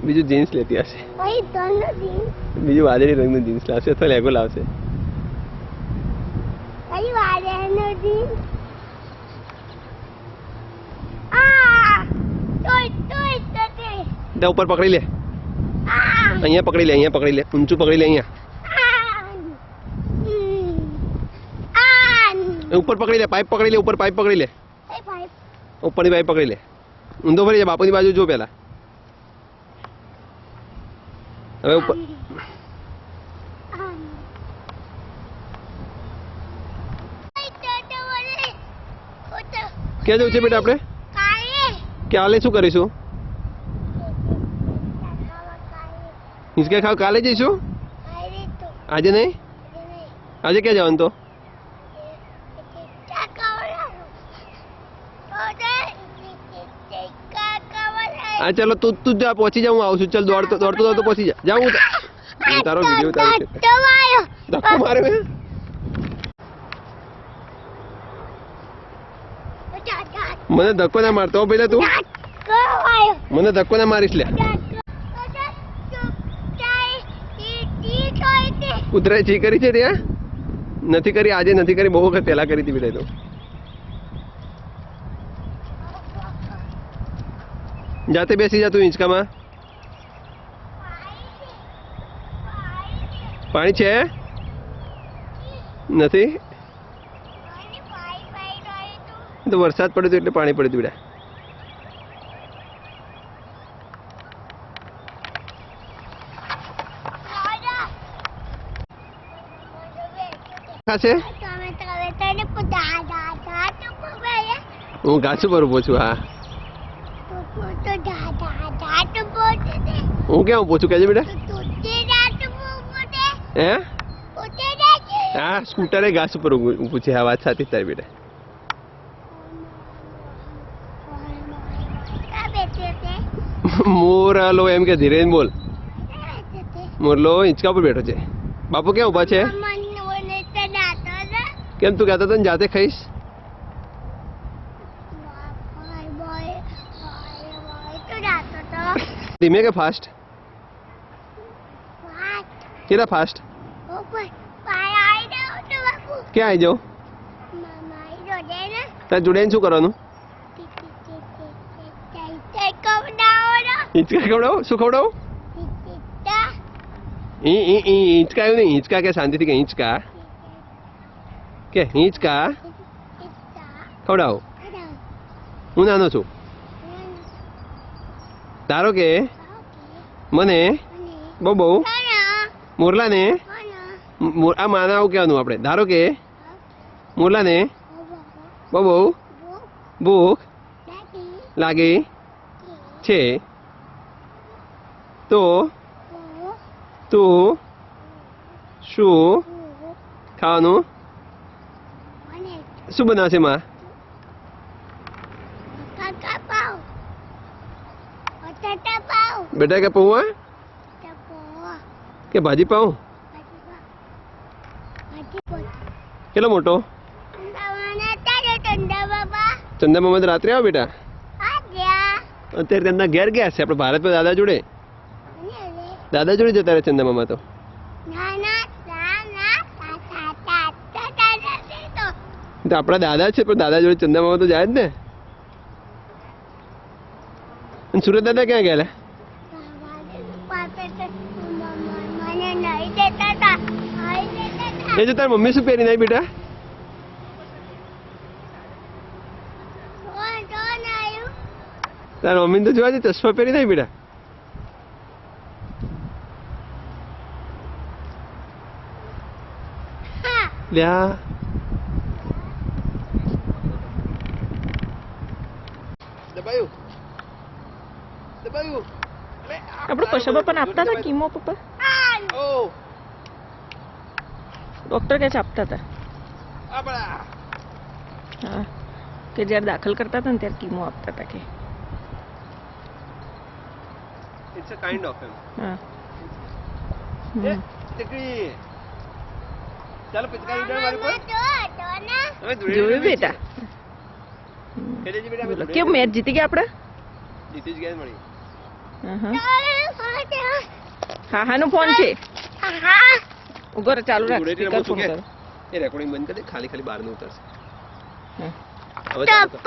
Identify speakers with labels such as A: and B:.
A: બીજું જીન્સ લેતી હશે, બીજું વાદળી રંગનું જીન્સ લાવશે અથવા લેગો લાવશે. ઉપર પકડી લે, અહીંયા પકડી લે, અહીંયા પકડી લે, ઊંચું પકડી લે, અહીંયા ઉપર પકડી લે, પાઇપ પકડી લે, ઉપર પાઇપ પકડી લે, ઉપરની પાઇપ પકડી લે. ઊંધો ફરી જા, બાપુની બાજુ જો પેલા. હવે ઉપર ક્યાં જવું છે બેટા આપણે? કાલે શું કરીશું? હિંચકા ખાવ કાલે જઈશું? આજે નહીં? આજે ક્યાં જવાનું તો? હા ચાલો તું જા, પહોંચી જાઉં, આવું છું. ચાલ દોડતો દોડતો પહોંચી જા. જાઉં તારો વિડીયો ધક્કો મારે. મને ધક્કો ના મારતો પેલા, તું મને ધક્કો ના મારીશ લે. કૂતરાએ છી કરી છે ત્યાં? નથી કરી, આજે નથી કરી, બહુ વખત પહેલા કરી હતી બેટા. તો જાતે બેસી જા તું હિંચકામાં. પાણી છે? નથી તો વરસાદ પડ્યો હતો એટલે પાણી પડ્યું બેટા. ખાશે? હું ઘાસ ઉપર ઉભો છું. હા હું ક્યાં ઉભો છું કહેજે બેટા? હે હા, સ્કૂટરે ઘાસ ઉપર ઊભું છે. હા વાત સાચી તારી બેટા. મોરલો એમ કે ધીરે બોલ. મોરલો હિંચકા પર બેઠો છે. બાપુ ક્યાં ઉભા છે? કેમ તું કહેતો હતો ને જાતે ખાઈશ? ધીમે કે ફાસ્ટ? કેટલા ફાસ્ટ? ક્યાં આવી જાઉં? તાર જોડે શું કરવાનું? હિંચકા ખવડાવો? શું ખવડાવો? હિંચકા આવ્યું નહીં. હિંચકા કે શાંતિથી કે હિંચકા કે હિંચકા ખવડાવો. હું નાનો છું. ધારો કે મને બહુ મોરલાને આ માના આવું કહેવાનું આપણે. ધારો કે મોરલાને બહુ ભૂખ લાગી છે તો તું શું ખાવાનું? શું બનાવશે માં? બેટા કે પૌવા કે ભાજી પાઉં? કેટલો મોટો? ચંદા મામા તો રાત્રે આવો બેટા. અત્યારે તેમના ઘેર ગયા છે આપણે ભારતમાં દાદા જોડે. દાદા જોડે જતા રહે ચંદા મામા તો. આપણા દાદા છે પણ દાદા જોડે ચંદા મામા તો જાય જ ને. સુરત દાદા ક્યાં ગયા? એ જો તાર મમ્મી શું પહેરી નાઈ બેટા? તાર મમ્મી તો જોવા છે ચશ્મા પહેરી નાઈ બેટા. લ્યા દબાયું દબાયું.
B: આપણે પૈસા પણ આપતા હતા કીમો પપ્પા? ડોક્ટર કે આપતા હતા. હા કે જ્યારે દાખલ કરતા હતા ને ત્યારે કીમો આપતા હતા કે.
A: It's a kind of him.
B: હા
A: ચકરી ચાલો પિચકારી ઉડાડ મારી પર.
B: જોયું બેટા?
A: ખેલે જી બેટા
B: બોલો કેવું મેચ જીતી ગયા આપણે
A: જીતી જ ગયા મળી
B: હા હા નો ફોન છે ઉભો રહે ચાલુ રાખ
A: ઉડેટી
B: સ્પીકર
A: રમો છું
B: ફોન
A: કે?
B: કરો
A: એ રેકોર્ડિંગ બંધ કરી દે ખાલી બહાર નું ઉતરશે
B: હા.
A: હવે ચાલુ કર.